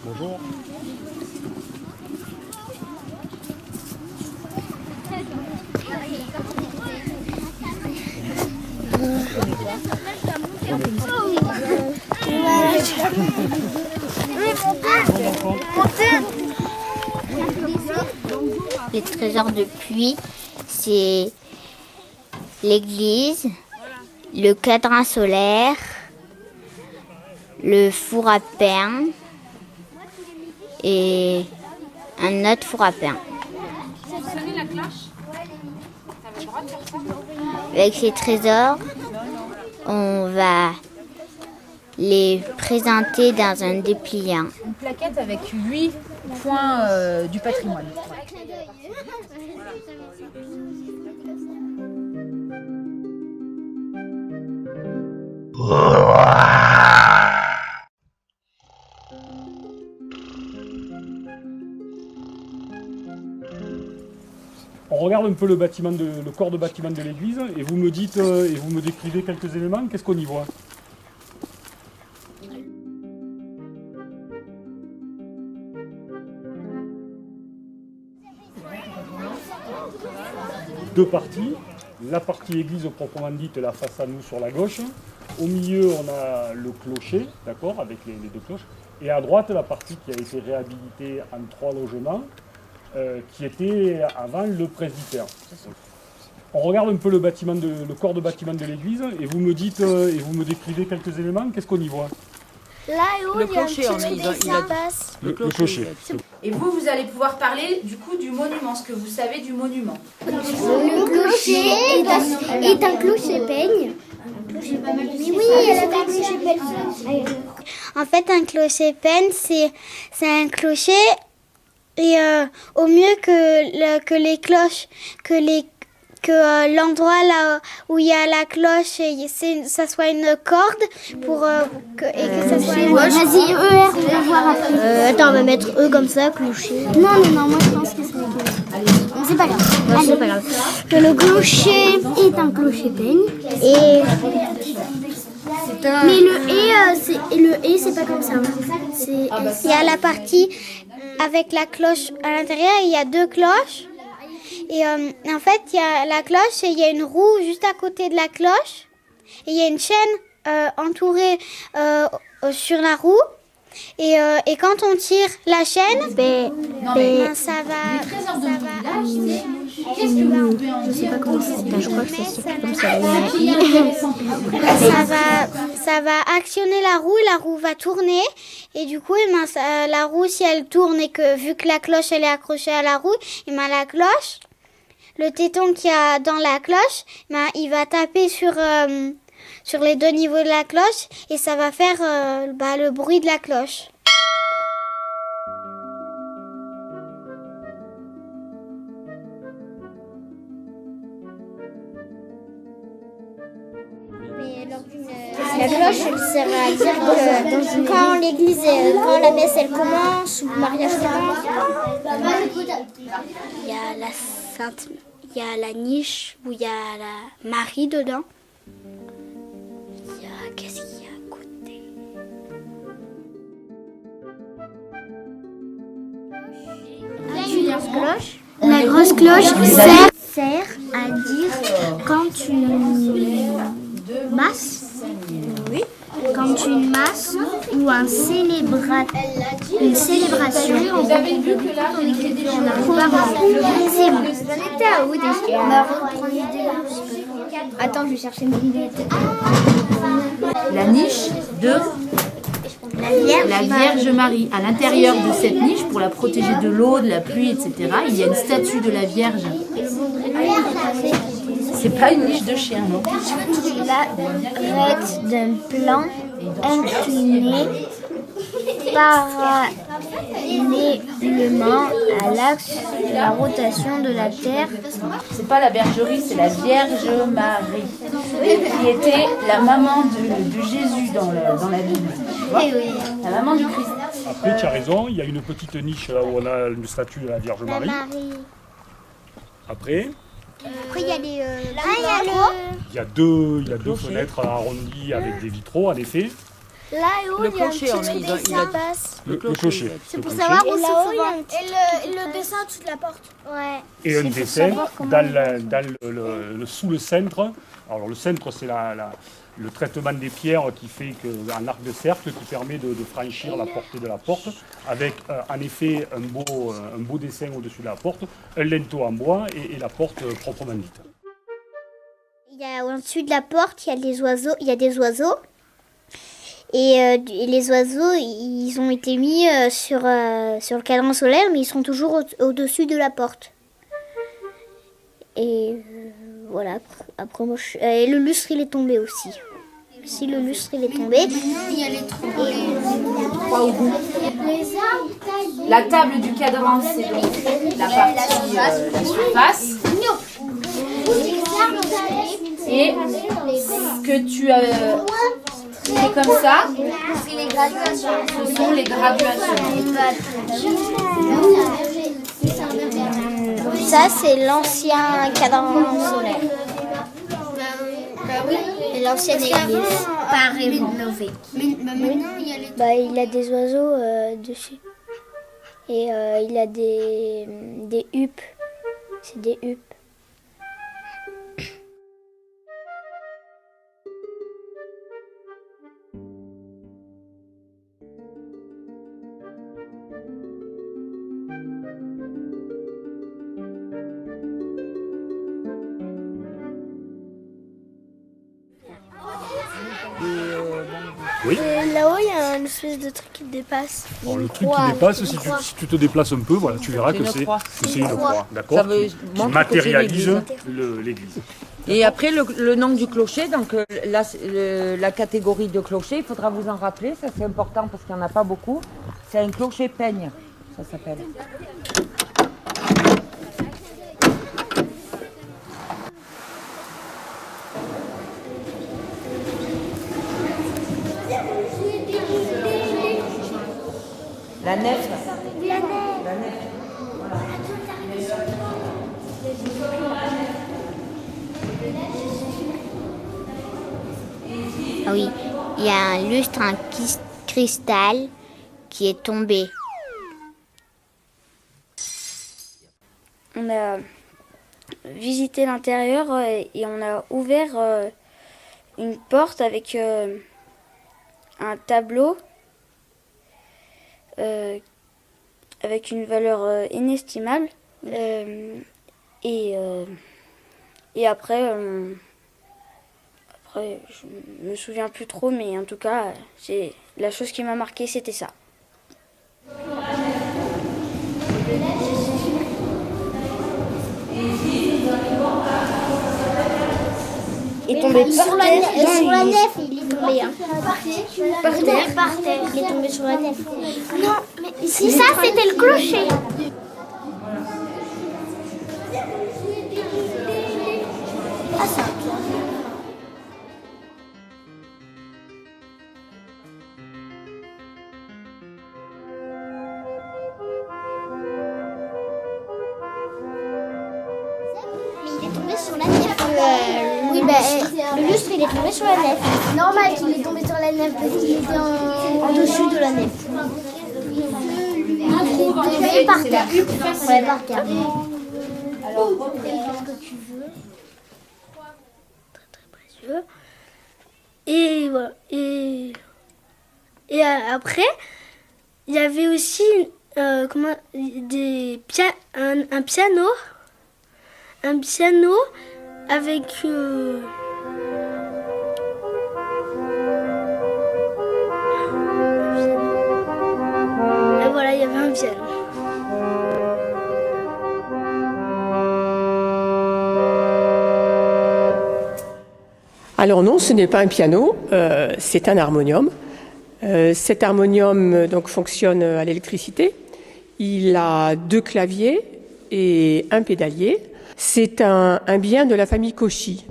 Bonjour. Les trésors de Puy, c'est l'église, le cadran solaire, le four à pain et un autre four à pain. Avec ces trésors, on va les présenter dans un dépliant. Une plaquette avec 8 points du patrimoine. On regarde un peu le corps de bâtiment de l'église et vous me dites et vous me décrivez quelques éléments. Qu'est-ce qu'on y voit? Deux parties. La partie église proprement dite, la face à nous sur la gauche. Au milieu, on a le clocher, d'accord, avec les deux cloches. Et à droite, la partie qui a été réhabilitée en 3 logements, qui était avant le presbytère. On regarde un peu le corps de bâtiment de l'église et vous me dites et vous me décrivez quelques éléments. Qu'est-ce qu'on y voit? Là et où Le il y a un clocher, petit dessin. Le clocher. Et vous allez pouvoir parler du coup du monument, ce que vous savez du monument. Le clocher est un clocher-peigne. Mais oui, elle a un clocher-peigne. En fait, un clocher-peigne, c'est un clocher et au mieux que les cloches, que l'endroit là où il y a la cloche, ça soit une corde pour que ça soit une... Vas-y, ER, on va voir après. Attends, on va mettre E comme ça, clocher. Non, moi je pense que c'est que... C'est pas grave. Ouais, c'est pas grave. Que le clocher est un clocher-peigne. Et Mais le et c'est pas comme ça. il y a la partie avec la cloche à l'intérieur, il y a 2 cloches. Et en fait, il y a la cloche et il y a une roue juste à côté de la cloche. Et il y a une chaîne entourée sur la roue. Et quand on tire la chaîne, ça va... Je sais pas comment ça s'appelle. Je crois que ça s'appelle comme ça. Ça va actionner la roue va tourner. Et du coup, la roue, si elle tourne et que vu que la cloche elle est accrochée à la roue, la cloche, le téton qu'il y a dans la cloche, il va taper sur les 2 niveaux de la cloche et ça va faire le bruit de la cloche. La cloche, elle sert à dire que quand l'église, quand la messe elle commence ou le mariage commence, Il y a la Sainte, il y a la niche où il y a la Marie dedans. Qu'est-ce qu'il y a à côté? la grosse cloche sert à dire quand une masse ou une célébration. Vous avez vu que là, on écrit des choses. C'est bon. J'en étais à où déjà? On va reprendre l'idée. Attends, je vais chercher une lunette. La niche de la Vierge Marie. À l'intérieur de cette niche, pour la protéger de l'eau, de la pluie, etc., il y a une statue de la Vierge. C'est pas une niche de chien, non? L'arête d'un plan incliné parallèlement à l'axe de la rotation de la Terre. C'est pas la bergerie, c'est la Vierge Marie, qui était la maman de Jésus dans la Bible. Tu vois, la maman du Christ. Après, tu as raison, il y a une petite niche là où on a une statue de la Vierge Marie. Après, il y a les il y a deux fenêtres arrondies avec des vitraux, en effet. Là et haut, Le il y a un clocher, petit on est- truc il a- qui passe. Le clocher. C'est Le pour clocher. savoir où Et se là-haut, il y a trouve. un- et le dessin au-dessus de la porte. Ouais. Et un C'est pour dessin savoir comment dans, on sous le centre. Alors le centre, c'est le traitement des pierres qui fait qu'un arc de cercle qui permet de franchir la portée de la porte, avec en effet un beau dessin au-dessus de la porte, un linteau en bois et la porte proprement dite. Il y a au-dessus de la porte, il y a des oiseaux. Et les oiseaux, ils ont été mis sur le cadran solaire, mais ils sont toujours au-dessus de la porte. Et voilà. Après, moi, et le lustre, il est tombé aussi. Si le lustre, il est tombé. Il y a les trous. Trois au bout. La table du cadran, c'est donc la partie, la surface. Et ce que tu as fait comme ça, C'est les graduations. ce sont les graduations. Ça, c'est l'ancien cadran solaire. Bah oui. Et l'ancienne église. Pas rénové. Mais maintenant, il y a les Il a des oiseaux dessus. Et il a des huppes. C'est des huppes. Oui. Et là-haut, il y a une espèce de truc qui dépasse. Alors, le truc qui dépasse, si tu te déplaces un peu, voilà, tu verras C'est que une c'est croix. une croix, d'accord, Ça veut qui montrer que matérialise c'est l'église. Et après, le nom du clocher, donc là, la catégorie de clocher, il faudra vous en rappeler, ça c'est important parce qu'il n'y en a pas beaucoup. C'est un clocher peigne, ça s'appelle. La nef. Ah oui, il y a un lustre, un cristal qui est tombé. On a visité l'intérieur et on a ouvert une porte avec un tableau avec une valeur inestimable. Et après, je me souviens plus trop, mais en tout cas, la chose qui m'a marqué, c'était ça. Il est tombé sur la nef, il est tombé. Hein. Par terre. Il est tombé sur la nef. Non, mais si ça, c'était le clocher. Ah, ça. Il est tombé sur la nef. Oui, le lustre, il est tombé sur la nef. Normal qu'il est tombé sur la nef parce qu'il était en dessous de la nef. Il est tombé par terre. Ouais, par terre. Ce que tu veux. Très précieux. Et voilà. Et après, il y avait aussi un piano. Un piano avec et voilà, il y avait un piano. Alors non, ce n'est pas un piano, c'est un harmonium. Cet harmonium donc fonctionne à l'électricité. Il a 2 claviers et un pédalier. C'est un bien de la famille Cauchy.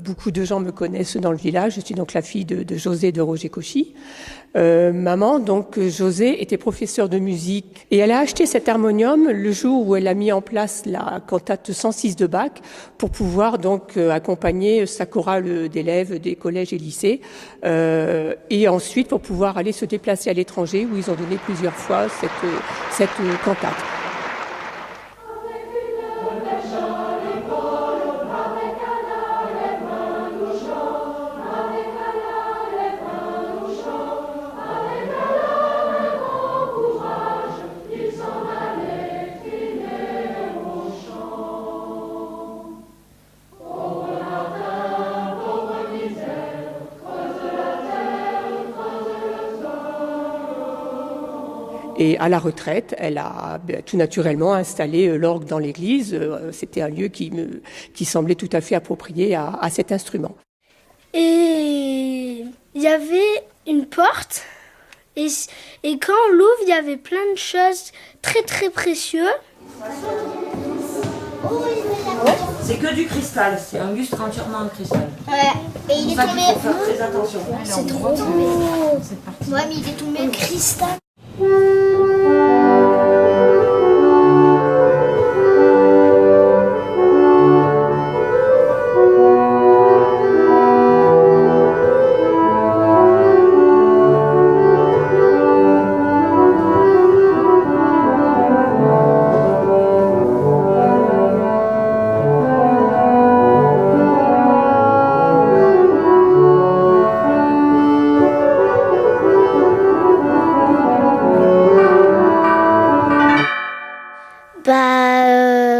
Beaucoup de gens me connaissent dans le village. Je suis donc la fille de José et de Roger Cauchy. Maman, donc José, était professeure de musique et elle a acheté cet harmonium le jour où elle a mis en place la cantate 106 de Bach pour pouvoir donc accompagner sa chorale d'élèves des collèges et lycées et ensuite pour pouvoir aller se déplacer à l'étranger où ils ont donné plusieurs fois cette cantate. Et à la retraite, elle a tout naturellement installé l'orgue dans l'église. C'était un lieu qui semblait tout à fait approprié à cet instrument. Et il y avait une porte. Et quand on l'ouvre, il y avait plein de choses très très précieuses. C'est que du cristal, c'est un lustre entièrement en cristal. Ouais, et il est Il tombé. faut faire très attention. C'est trop beau. Ouais, mais il est tombé en cristal.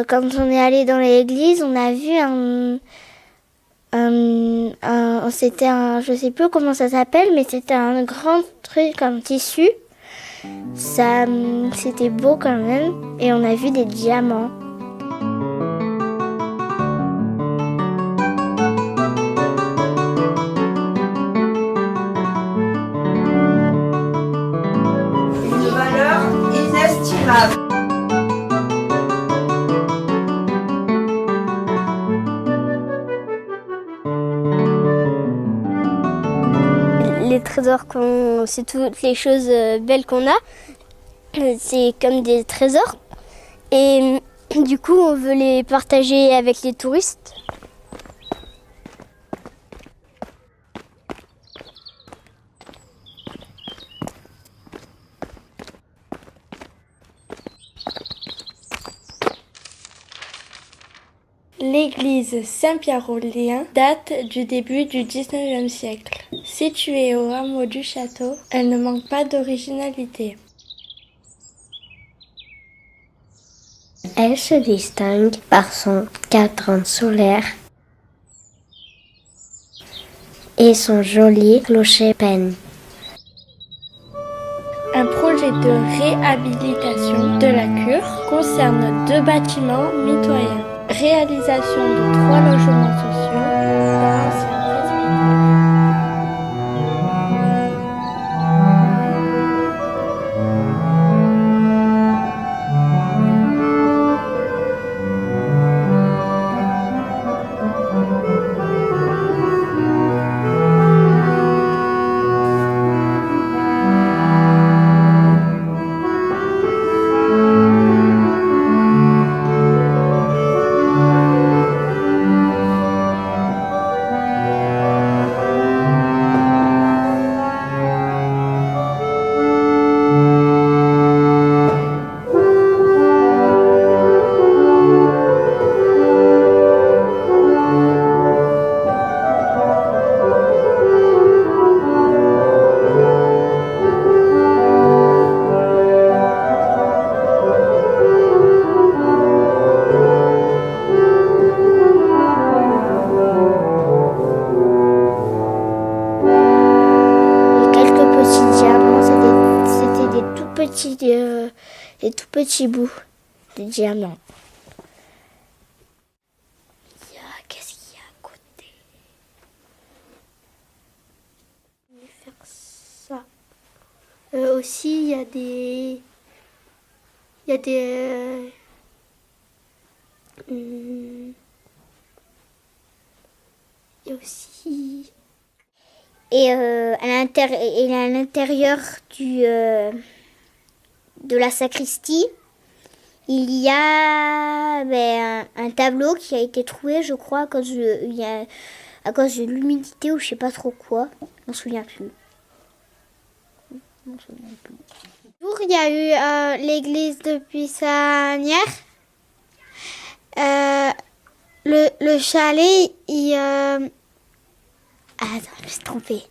Quand on est allé dans l'église, on a vu c'était je sais plus comment ça s'appelle, mais c'était un grand truc en tissu. Ça, c'était beau quand même, et on a vu des diamants. Une valeur inestimable. Les trésors, c'est toutes les choses belles qu'on a. C'est comme des trésors. Et du coup, on veut les partager avec les touristes. L'église Saint-Pierre-aux-Liens date du début du XIXe siècle. Située au hameau du château, elle ne manque pas d'originalité. Elle se distingue par son cadran solaire et son joli clocher peint. Un projet de réhabilitation de la cure concerne 2 bâtiments mitoyens. Réalisation de 3 logements sociaux dans l'ancien presbytère. Des tout petits bouts de diamants. Qu'est-ce qu'il y a à côté? Je vais faire ça. Aussi, il y a des Il y a aussi... Et à l'intérieur de la sacristie, il y a un tableau qui a été trouvé, je crois, à cause de l'humidité ou je sais pas trop quoi. Je m'en souviens plus. Il y a eu l'église de Buissanières. Le chalet, attends, je me suis trompée.